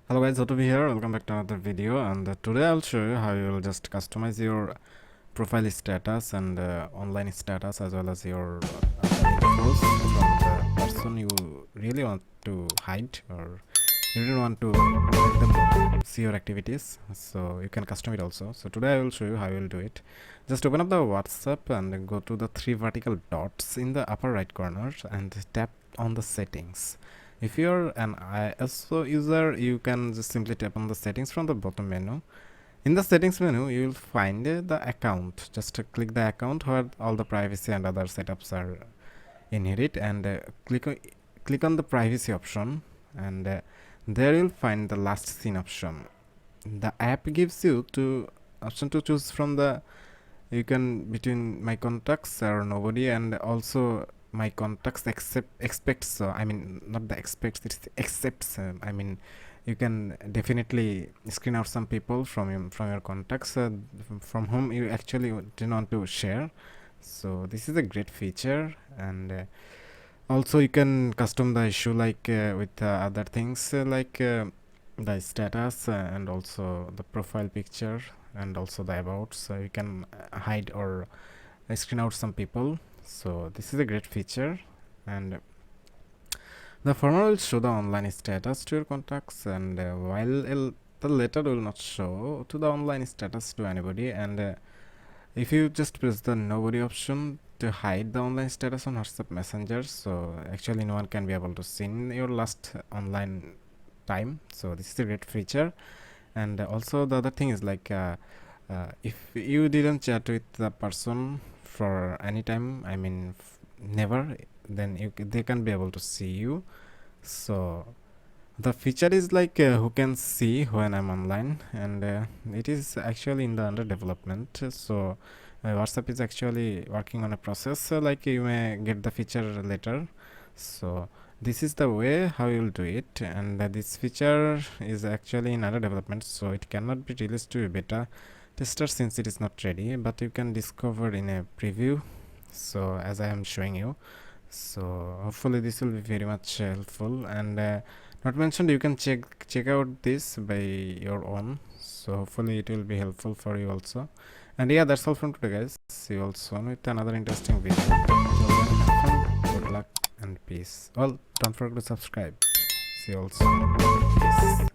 Hello guys, Howtobee here. Welcome back to another video, and today I'll show you how you will just customize your profile status and online status, as well as your infos from the person you really want to hide, or you really want to let them see your activities. So you can custom it also. So today I will show you how you will do it. Just open up the WhatsApp and go to the three vertical dots in the upper right corner and tap on the settings. If you're an ISO user, you can just simply tap on the settings from the bottom menu. In the settings menu, you will find the account. Just click the account where all the privacy and other setups are inherit, and click on the privacy option, and there you'll find the last seen option. The app gives you to option to choose from the you can between my contacts or nobody, and also my contacts expects, I mean not the expects, it's accepts, I mean you can definitely screen out some people from your contacts from whom you actually didn't want to share. So this is a great feature, and also you can custom the issue like with other things like the status and also the profile picture and also the about, so you can hide or screen out some people. So this is a great feature, and the former will show the online status to your contacts, and while the latter will not show to the online status to anybody. And if you just press the nobody option to hide the online status on WhatsApp Messenger, so actually no one can be able to see your last online time. So this is a great feature. And also the other thing is like if you didn't chat with the person for any time, I mean never, then they can be able to see you. So the feature is like who can see when I'm online, and it is actually in the under development. So WhatsApp is actually working on a process, like you may get the feature later. So this is the way how you'll do it, and this feature is actually in under development, so it cannot be released to a beta tester since it is not ready, but you can discover in a preview, so as I am showing you. So hopefully this will be very much helpful, and not mentioned, you can check out this by your own, so hopefully it will be helpful for you also. And yeah, that's all from today guys. See you all soon with another interesting video. Till then, have fun, good luck and peace. Well, don't forget to subscribe. See you all soon. Peace.